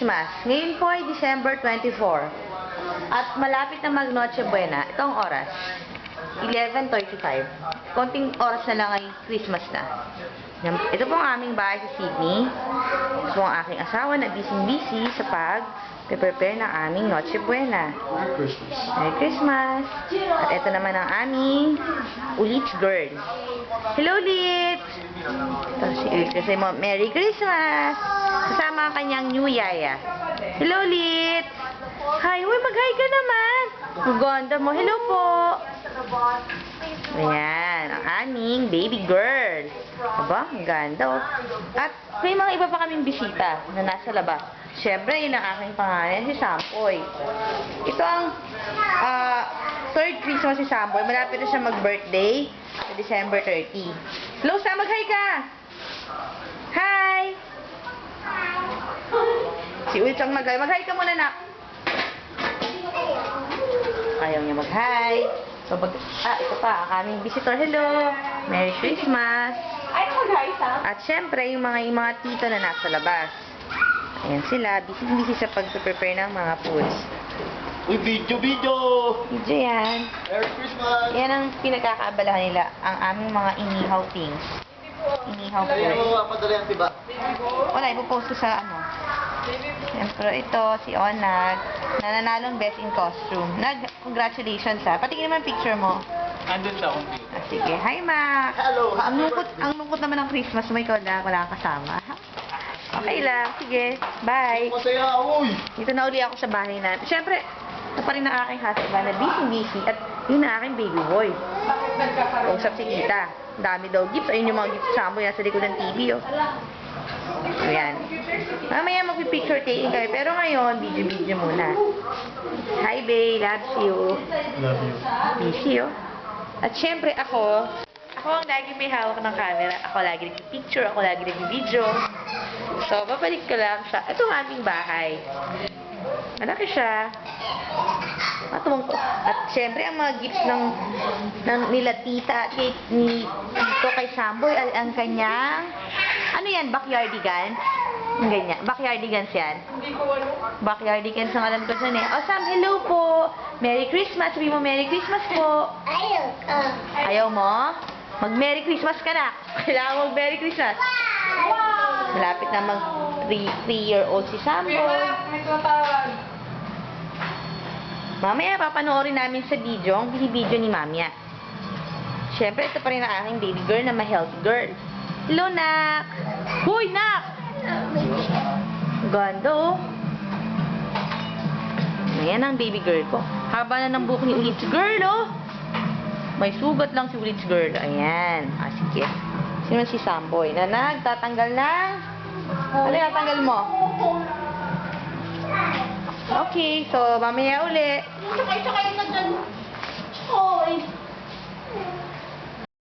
Christmas. Ngayon po ay December 24. At malapit na mag Noche Buena. Ito ang oras. 11:35. Konting oras na lang ay Christmas na. Ito po ang aming bahay sa Sydney. Ito po ang aking asawa na busy-busy sa pag-prepare ng aming Noche Buena. Merry Christmas! At ito naman ang aming Ulits girl. Hello, Ulits! Ito si Ulits kasi mo, Merry Christmas! Kasama ang kanyang new yaya. Hello, Ulits! Hi! Uy, mag-hi ka naman! Ang ganda mo. Hello po! Ayan, ang aming baby girl. Aba, ang ganda oh. At may mga iba pa kaming bisita na nasa labas. Siyempre, yun ang aking pangalan, si Sampoy. Ito ang third Christmas si Sampoy. Malapit na siya mag-birthday sa December 30. Hello, Sam, mag-hi ka! Hi! Si Ulits ang mag-hi. Mag-hi ka muna, nak. Ayaw niya mag-hi. So, ito pa, ang aming visitor. Hello! Merry Christmas! Ay, mag-hi, Sam. At syempre, yung mga tito na nasa labas. Ayan sila, busy-busy sa pag-prepare ng mga foods. Uy, video! Video yan. Merry Christmas! Yan ang pinagkakaabalahan nila, ang aming mga inihaw things. Inihaw Kaya foods. mo mapadala yan, diba? Wala, ipopost ko sa ano. Siyempre, ito, si Onag, nananalong best in costume. Congratulations ha. Patingin naman picture mo. Andun siya kung Sige. Hi, Max. Hello, Ang happy lungkot naman ng Christmas mo, ikaw lang, wala kang kasama. Okay lang. Sige. Bye. Masaya, uy! Dito na uli ako sa bahay natin. Siyempre, ito pa rin ang aking husband na busy-busy at yun ang aking baby boy. Bakit nagkakaroon? Usap si Tita. Dami daw gifts. Ayun yung mga gifts sa amoy nasa likod ng TV, oh. Ayan. Mamaya magpipicture taking kayo. Pero ngayon, video-video muna. Hi, babe. Loves you. Love you. Busy, oh. At syempre, ako ang lagi may hawak ng camera. Ako lagi nagpipicture. Ako lagi nagpipideo. So, babalik ko lang sa itong aming bahay. Malaki siya. At syempre, ang mga gifts ng nila tita at ni Tito kay Samboy ay ang kanyang ano yan? Backyardigans? Ganyan. Backyardigans yan. Hindi ko ano. Backyardigans ang alam ko dyan eh. Oh, Sam, hello po! Merry Christmas! Sabi mo, Merry Christmas po! Ayaw mo? Mag-Merry Christmas ka na! Kailangan mo mag-Merry Christmas! Wow! Malapit na mag 3-year-old si Samboy. May tumatawag. Mamaya, papanoorin namin sa video ang video ni Mamya. Siyempre, ito pa rin ang aking baby girl na ma-healthy girl. Hello, Nak! Hoy, Nak! Ganda, oh. Ayan ang baby girl ko. Haba na ng buhok ni Ulits girl, oh. May sugat lang si Ulits girl. Ayan. Sige. Sino si Samboy? Na nagtatanggal ng... Ano yung tatanggal mo? Okay, so mamaya uli. Sakay na dyan. Hoy.